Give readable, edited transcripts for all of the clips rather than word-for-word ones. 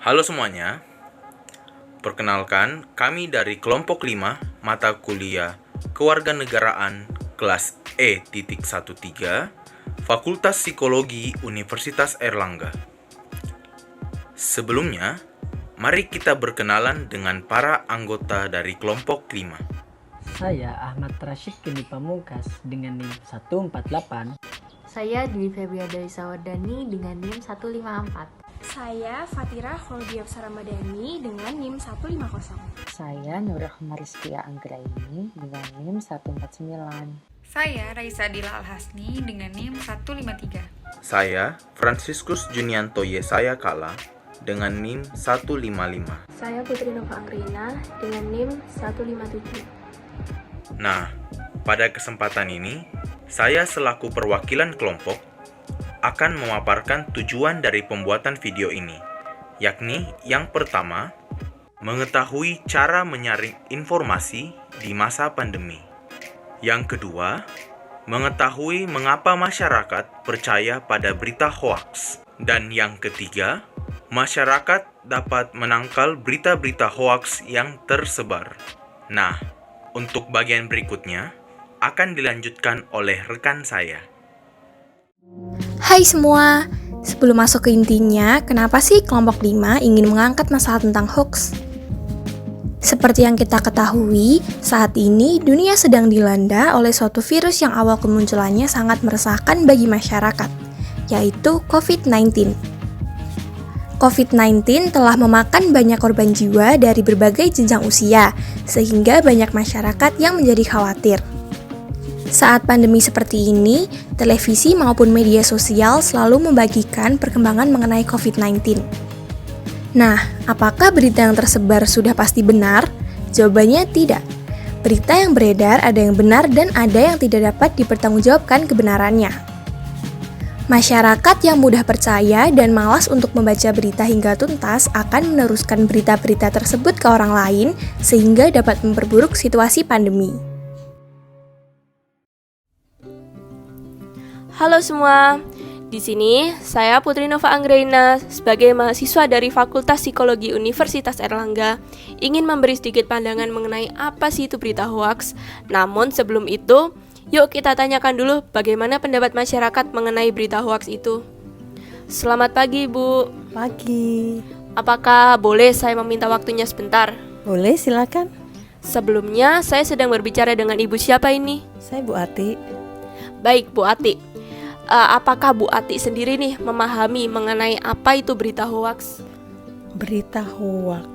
Halo semuanya, perkenalkan kami dari kelompok 5 mata kuliah Kewarganegaraan kelas E.13 Fakultas Psikologi Universitas Airlangga. Sebelumnya, mari kita berkenalan dengan para anggota dari kelompok 5. Saya Ahmad Rashid Kendi Pamungkas dengan NIM 148. Saya Dwi Febria dari Sawardani dengan NIM 154. Saya Fatira Kholodia Saramadani dengan NIM 150. Saya Nurrahma Rizkia Anggraini dengan NIM 149. Saya Raisa Dila Al-Hasni dengan NIM 153. Saya Franciscus Junianto Yesaya Kala dengan NIM 155. Saya Putri Nova Anggrina dengan NIM 157. Nah, pada kesempatan ini, saya selaku perwakilan kelompok akan memaparkan tujuan dari pembuatan video ini, yakni yang pertama, mengetahui cara menyaring informasi di masa pandemi. Yang kedua, mengetahui mengapa masyarakat percaya pada berita hoaks. Dan yang ketiga, masyarakat dapat menangkal berita-berita hoaks yang tersebar. Nah, untuk bagian berikutnya akan dilanjutkan oleh rekan saya. Hai semua, sebelum masuk ke intinya, kenapa sih kelompok 5 ingin mengangkat masalah tentang hoax? Seperti yang kita ketahui, saat ini dunia sedang dilanda oleh suatu virus yang awal kemunculannya sangat meresahkan bagi masyarakat, yaitu COVID-19. COVID-19 telah memakan banyak korban jiwa dari berbagai jenjang usia, sehingga banyak masyarakat yang menjadi khawatir. Saat pandemi seperti ini, televisi maupun media sosial selalu membagikan perkembangan mengenai COVID-19. Nah, apakah berita yang tersebar sudah pasti benar? Jawabannya tidak. Berita yang beredar ada yang benar dan ada yang tidak dapat dipertanggungjawabkan kebenarannya. Masyarakat yang mudah percaya dan malas untuk membaca berita hingga tuntas akan meneruskan berita-berita tersebut ke orang lain sehingga dapat memperburuk situasi pandemi. Halo semua, di sini saya Putri Nova Anggraina sebagai mahasiswa dari Fakultas Psikologi Universitas Airlangga ingin memberi sedikit pandangan mengenai apa sih itu berita hoaks. Namun sebelum itu, yuk kita tanyakan dulu bagaimana pendapat masyarakat mengenai berita hoaks itu. Selamat pagi, Bu. Pagi. Apakah boleh saya meminta waktunya sebentar? Boleh, silakan. Sebelumnya, saya sedang berbicara dengan Ibu siapa ini? Saya Bu Ati. Baik, Bu Ati. Apakah Bu Ati sendiri nih memahami mengenai apa itu berita hoaks? Berita hoaks.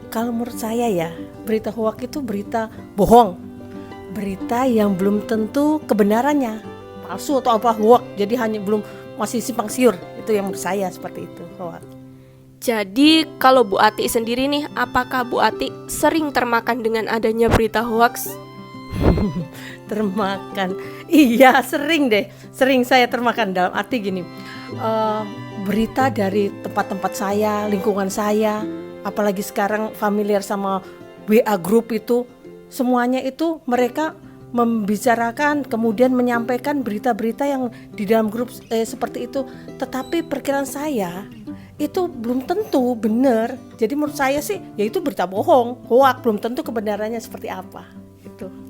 Kalau menurut saya ya, berita hoaks itu berita bohong. Berita yang belum tentu kebenarannya. Palsu atau apa hoaks. Jadi hanya masih simpang siur. Itu yang menurut saya seperti itu, hoaks. Jadi kalau Bu Ati sendiri nih, apakah Bu Ati sering termakan dengan adanya berita hoaks? Termakan. Iya, sering deh. Sering saya termakan dalam arti gini. Berita dari tempat-tempat saya, lingkungan saya, apalagi sekarang familiar sama WA group itu, semuanya itu mereka membicarakan kemudian menyampaikan berita-berita yang di dalam grup seperti itu. Tetapi perkiraan saya itu belum tentu benar. Jadi menurut saya sih ya itu berita bohong, hoak, belum tentu kebenarannya seperti apa. Itu.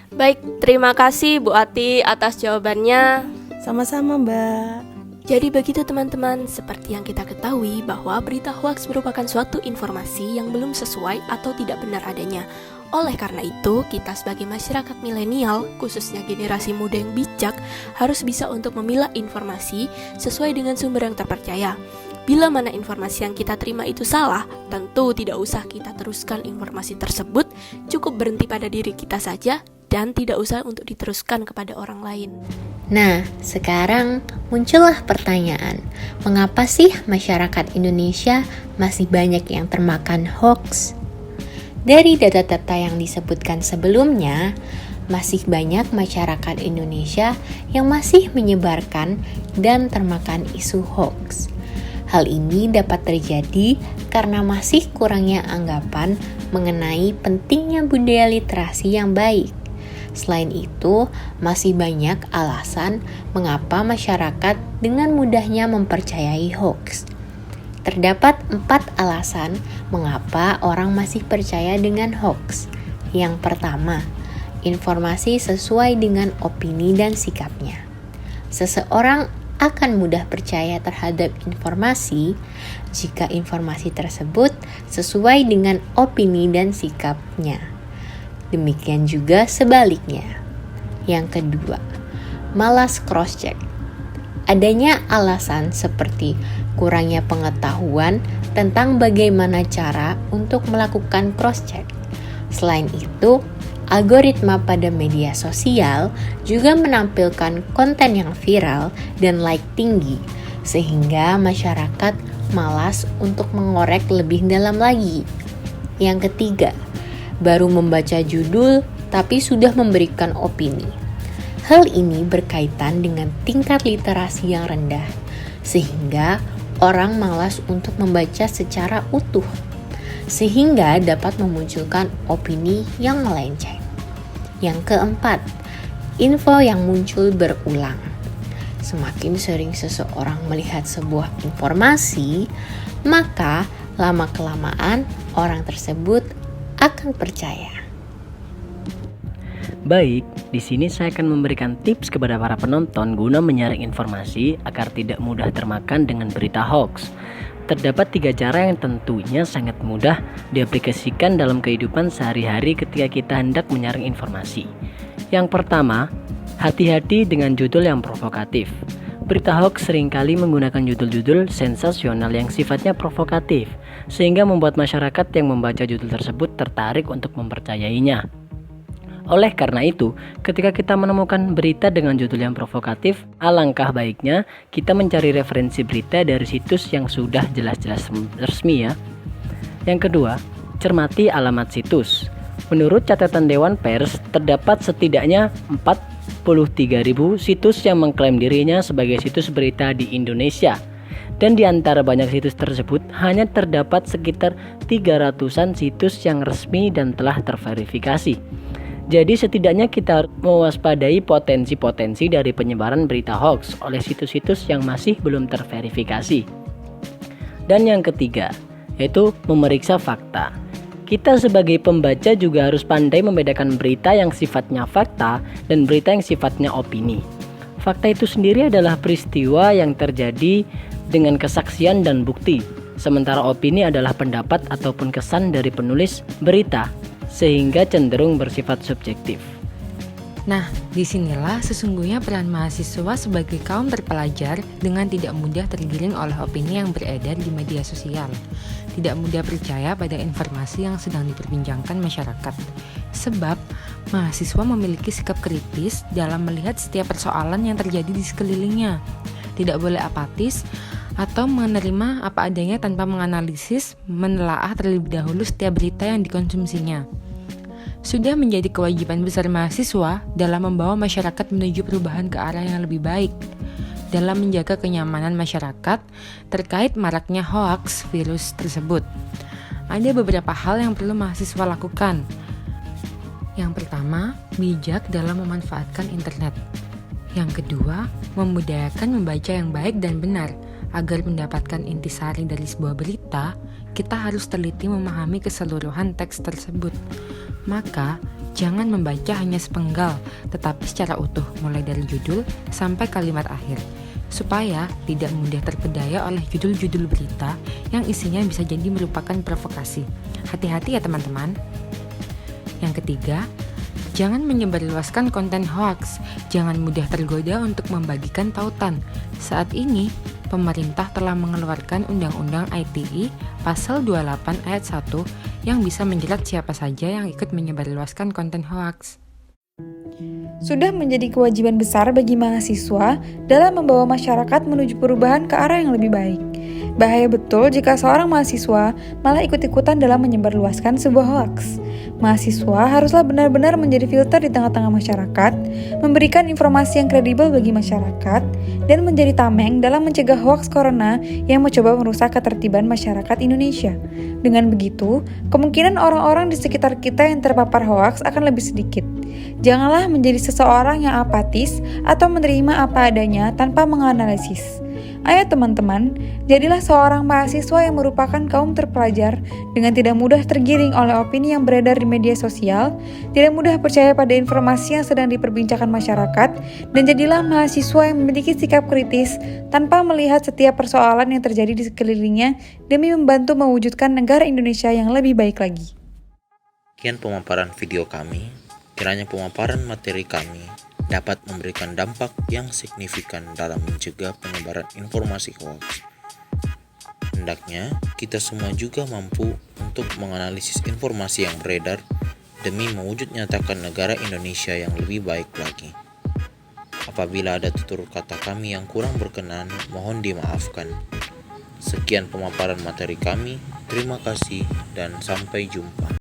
Baik, terima kasih Bu Ati atas jawabannya. Sama-sama, Mbak. Jadi begitu teman-teman, seperti yang kita ketahui bahwa berita hoaks merupakan suatu informasi yang belum sesuai atau tidak benar adanya. Oleh karena itu, kita sebagai masyarakat milenial, khususnya generasi muda yang bijak, harus bisa untuk memilah informasi sesuai dengan sumber yang terpercaya. Bila mana informasi yang kita terima itu salah, tentu tidak usah kita teruskan informasi tersebut, cukup berhenti pada diri kita saja, dan tidak usah untuk diteruskan kepada orang lain. Nah, sekarang muncullah pertanyaan, mengapa sih masyarakat Indonesia masih banyak yang termakan hoax? Dari data-data yang disebutkan sebelumnya, masih banyak masyarakat Indonesia yang masih menyebarkan dan termakan isu hoax. Hal ini dapat terjadi karena masih kurangnya anggapan mengenai pentingnya budaya literasi yang baik. Selain itu, masih banyak alasan mengapa masyarakat dengan mudahnya mempercayai hoax. Terdapat 4 alasan mengapa orang masih percaya dengan hoax. Yang pertama, informasi sesuai dengan opini dan sikapnya. Seseorang akan mudah percaya terhadap informasi jika informasi tersebut sesuai dengan opini dan sikapnya. Demikian juga sebaliknya. Yang kedua, malas cross-check. Adanya alasan seperti kurangnya pengetahuan tentang bagaimana cara untuk melakukan cross-check. Selain itu, algoritma pada media sosial juga menampilkan konten yang viral dan like tinggi, sehingga masyarakat malas untuk mengorek lebih dalam lagi. Yang ketiga, baru membaca judul tapi sudah memberikan opini. Hal ini berkaitan dengan tingkat literasi yang rendah, sehingga orang malas untuk membaca secara utuh, sehingga dapat memunculkan opini yang melenceng. Yang keempat, info yang muncul berulang. Semakin sering seseorang melihat sebuah informasi, maka lama-kelamaan orang tersebut akan percaya. Baik, di sini saya akan memberikan tips kepada para penonton guna menyaring informasi agar tidak mudah termakan dengan berita hoax. Terdapat 3 cara yang tentunya sangat mudah diaplikasikan dalam kehidupan sehari-hari ketika kita hendak menyaring informasi. Yang pertama, hati-hati dengan judul yang provokatif. Berita hoax seringkali menggunakan judul-judul sensasional yang sifatnya provokatif, sehingga membuat masyarakat yang membaca judul tersebut tertarik untuk mempercayainya. Oleh karena itu, ketika kita menemukan berita dengan judul yang provokatif, alangkah baiknya kita mencari referensi berita dari situs yang sudah jelas-jelas resmi ya. Yang kedua, cermati alamat situs. Menurut catatan Dewan Pers, terdapat setidaknya 43.000 situs yang mengklaim dirinya sebagai situs berita di Indonesia. Dan di antara banyak situs tersebut, hanya terdapat sekitar 300-an situs yang resmi dan telah terverifikasi. Jadi setidaknya kita mewaspadai potensi-potensi dari penyebaran berita hoax oleh situs-situs yang masih belum terverifikasi. Dan yang ketiga, yaitu memeriksa fakta. Kita sebagai pembaca juga harus pandai membedakan berita yang sifatnya fakta dan berita yang sifatnya opini. Fakta itu sendiri adalah peristiwa yang terjadi dengan kesaksian dan bukti, sementara opini adalah pendapat ataupun kesan dari penulis berita, sehingga cenderung bersifat subjektif. Nah, disinilah sesungguhnya peran mahasiswa sebagai kaum terpelajar dengan tidak mudah tergiring oleh opini yang beredar di media sosial. Tidak mudah percaya pada informasi yang sedang diperbincangkan masyarakat. Sebab, mahasiswa memiliki sikap kritis dalam melihat setiap persoalan yang terjadi di sekelilingnya. Tidak boleh apatis atau menerima apa adanya tanpa menganalisis, menelaah terlebih dahulu setiap berita yang dikonsumsinya. Sudah menjadi kewajiban besar mahasiswa dalam membawa masyarakat menuju perubahan ke arah yang lebih baik, dalam menjaga kenyamanan masyarakat terkait maraknya hoaks virus tersebut. Ada beberapa hal yang perlu mahasiswa lakukan. Yang pertama, bijak dalam memanfaatkan internet. Yang kedua, membudayakan membaca yang baik dan benar. Agar mendapatkan intisari dari sebuah berita, kita harus teliti memahami keseluruhan teks tersebut. Maka, jangan membaca hanya sepenggal, tetapi secara utuh, mulai dari judul sampai kalimat akhir, supaya tidak mudah terpedaya oleh judul-judul berita yang isinya bisa jadi merupakan provokasi. Hati-hati ya teman-teman. Yang ketiga, jangan menyebarluaskan konten hoax. Jangan mudah tergoda untuk membagikan tautan. Saat ini, pemerintah telah mengeluarkan Undang-Undang ITE Pasal 28 Ayat 1 yang bisa menjerat siapa saja yang ikut menyebarluaskan konten hoaks. Sudah menjadi kewajiban besar bagi mahasiswa dalam membawa masyarakat menuju perubahan ke arah yang lebih baik. Bahaya betul jika seorang mahasiswa malah ikut-ikutan dalam menyebarluaskan sebuah hoaks. Mahasiswa haruslah benar-benar menjadi filter di tengah-tengah masyarakat, memberikan informasi yang kredibel bagi masyarakat, dan menjadi tameng dalam mencegah hoaks corona yang mencoba merusak ketertiban masyarakat Indonesia. Dengan begitu, kemungkinan orang-orang di sekitar kita yang terpapar hoaks akan lebih sedikit. Janganlah menjadi seseorang yang apatis atau menerima apa adanya tanpa menganalisis. Ayo teman-teman, jadilah seorang mahasiswa yang merupakan kaum terpelajar dengan tidak mudah tergiring oleh opini yang beredar di media sosial, tidak mudah percaya pada informasi yang sedang diperbincangkan masyarakat, dan jadilah mahasiswa yang memiliki sikap kritis tanpa melihat setiap persoalan yang terjadi di sekelilingnya demi membantu mewujudkan negara Indonesia yang lebih baik lagi. Sekian pemaparan video kami. Kiranya pemaparan materi kami dapat memberikan dampak yang signifikan dalam mencegah penyebaran informasi hoax. Hendaknya kita semua juga mampu untuk menganalisis informasi yang beredar demi mewujud nyatakan negara Indonesia yang lebih baik lagi. Apabila ada tutur kata kami yang kurang berkenan, mohon dimaafkan. Sekian pemaparan materi kami. Terima kasih dan sampai jumpa.